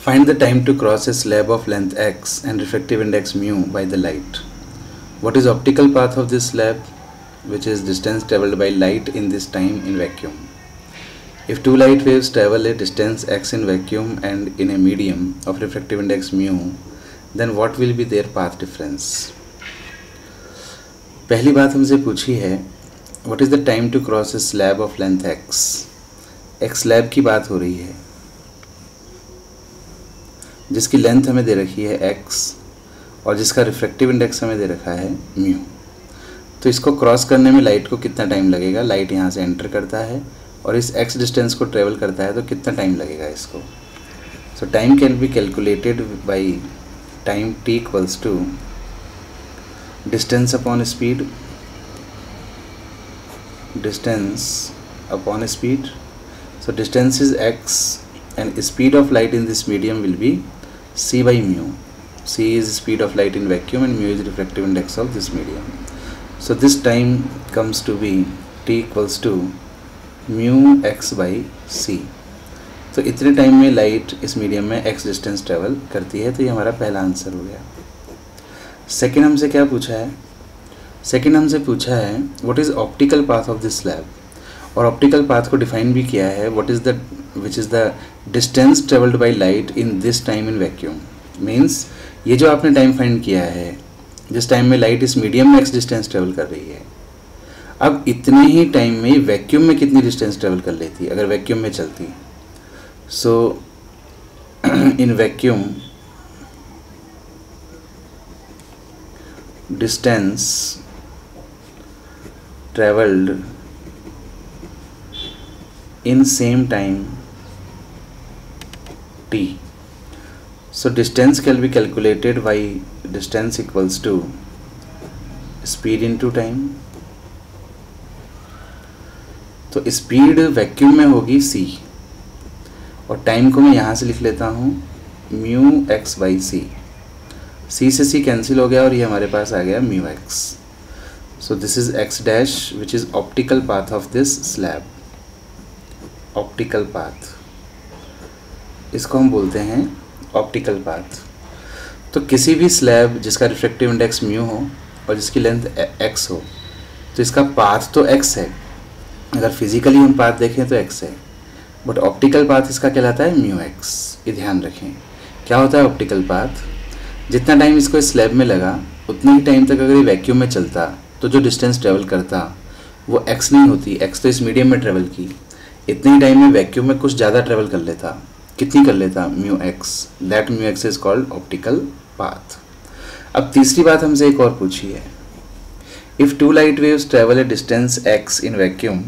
Find the time to cross a slab of length x and refractive index mu by the light. What is optical path of this slab, which is distance traveled by light in this time in vacuum? If two light waves travel a distance x in vacuum and in a medium of refractive index mu, then what will be their path difference? पहली बात हमसे पूछी है what is the time to cross a slab of length x. एक slab की बात हो रही है जिसकी लेंथ हमें दे रखी है x और जिसका रिफ्रैक्टिव इंडेक्स हमें दे रखा है म्यू. तो इसको क्रॉस करने में लाइट को कितना टाइम लगेगा. लाइट यहाँ से एंटर करता है और इस x डिस्टेंस को ट्रेवल करता है, तो कितना टाइम लगेगा इसको. So time can be calculated by time t equals to distance upon speed. Distance upon speed. So distance is x and speed of light in this medium will be c by mu. C is speed of light in vacuum and mu is refractive index of this medium. So this time comes to be t equals to mu x by c. तो इतने time में light इस medium में x distance travel करती है. तो ये हमारा पहला आंसर हो गया. सेकेंड हमसे क्या पूछा है. सेकेंड हमसे पूछा है what is optical path of this slab. और ऑप्टिकल पाथ को डिफाइन भी किया है what is the which is the distance travelled by light in this time in vacuum. Means ये जो आपने टाइम फाइंड किया है जिस टाइम में लाइट इस मीडियम में एक्स डिस्टेंस ट्रेवल कर रही है, अब इतने ही टाइम में वैक्यूम में कितनी डिस्टेंस ट्रेवल कर लेती अगर वैक्यूम में चलती. So in vacuum distance travelled in same time t. So distance can be calculated by distance equals to speed into time. तो स्पीड वैक्यूम में होगी c और टाइम को मैं यहाँ से लिख लेता हूँ mu x by C. c से c कैंसिल हो गया और ये हमारे पास आ गया mu x. So this is x dash which is optical path of this slab. Optical path इसको हम बोलते हैं ऑप्टिकल पाथ. तो किसी भी स्लैब जिसका रिफ्रैक्टिव इंडेक्स म्यू हो और जिसकी लेंथ x हो तो इसका पाथ तो x है. अगर फिजिकली हम पाथ देखें तो x है, बट ऑप्टिकल पाथ इसका कहलाता है म्यू x. ये ध्यान रखें. क्या होता है ऑप्टिकल पाथ. जितना टाइम इसको इस स्लैब में लगा उतने ही टाइम तक अगर ये वैक्यूम में चलता तो जो डिस्टेंस ट्रेवल करता वो x नहीं होती. x तो इस मीडियम में ट्रेवल की. इतने ही टाइम में वैक्यूम में कुछ ज़्यादा ट्रेवल कर लेता. कितनी कर लेता mu x. That mu x is called optical path. अब तीसरी बात हमसे एक और पूछी है. If two light waves travel a distance x in vacuum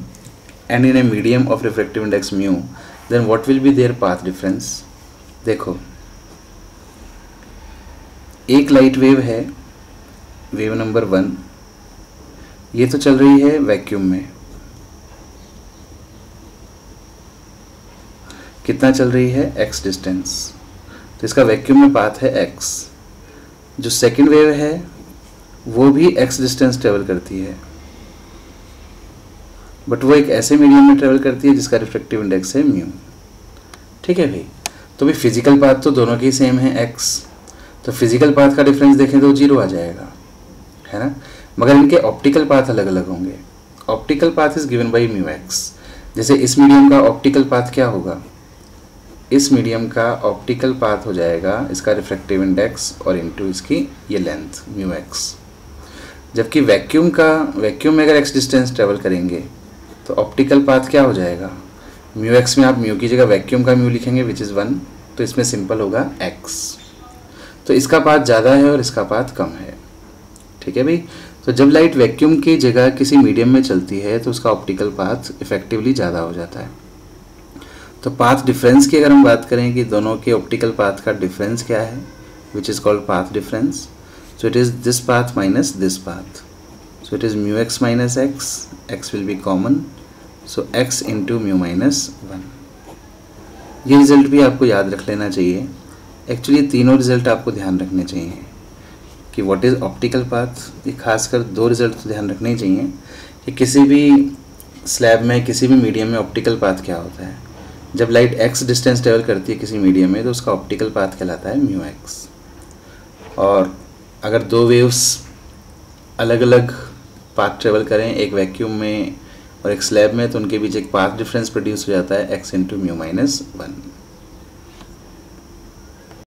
and in a medium of refractive index mu then what will be their path difference. देखो एक लाइट वेव है, वेव नंबर 1. ये तो चल रही है वैक्यूम में. कितना चल रही है x डिस्टेंस. तो इसका वैक्यूम में पाथ है x. जो सेकंड वेव है वो भी x डिस्टेंस ट्रेवल करती है, बट वो एक ऐसे मीडियम में ट्रेवल करती है जिसका रिफ्रैक्टिव इंडेक्स है म्यू. ठीक है भाई. तो भाई फिजिकल पाथ तो दोनों की सेम है x. तो फिजिकल पाथ का डिफरेंस देखें तो 0 आ जाएगा, है ना. मगर इनके ऑप्टिकल पाथ अलग अलग होंगे. Optical path is given by mu x. जैसे इस मीडियम का ऑप्टिकल पाथ क्या होगा. इस मीडियम का ऑप्टिकल पाथ हो जाएगा इसका रिफ्रैक्टिव इंडेक्स और इनटू इसकी ये लेंथ म्यू एक्स. जबकि वैक्यूम में अगर x डिस्टेंस ट्रेवल करेंगे तो ऑप्टिकल पाथ क्या हो जाएगा. म्यू एक्स में आप म्यू की जगह वैक्यूम का म्यू लिखेंगे विच इज़ 1. तो इसमें सिंपल होगा x. तो इसका पाथ ज़्यादा है और इसका पाथ कम है. ठीक है भाई. तो जब लाइट वैक्यूम की जगह किसी मीडियम में चलती है तो उसका ऑप्टिकल पाथ इफेक्टिवली ज़्यादा हो जाता है. तो पाथ डिफरेंस की अगर हम बात करें कि दोनों के ऑप्टिकल पाथ का डिफरेंस क्या है, which is called path difference. So it is this path minus this path. So it is mu x minus x. X will be common. So x into mu minus 1. ये result भी आपको याद रख लेना चाहिए. Actually तीनों result आपको ध्यान रखने चाहिए कि व्हाट इज़ ऑप्टिकल पाथ. ये खासकर 2 रिजल्ट तो ध्यान रखने ही चाहिए कि किसी भी स्लैब में किसी भी मीडियम में ऑप्टिकल पाथ क्या होता है. जब लाइट एक्स डिस्टेंस ट्रेवल करती है किसी मीडियम में तो उसका ऑप्टिकल पाथ कहलाता है म्यू एक्स। और अगर दो वेव्स अलग अलग पाथ ट्रेवल करें, एक वैक्यूम में और एक स्लैब में, तो उनके बीच एक पाथ डिफरेंस प्रोड्यूस हो जाता है एक्स इंटू म्यू माइनस 1।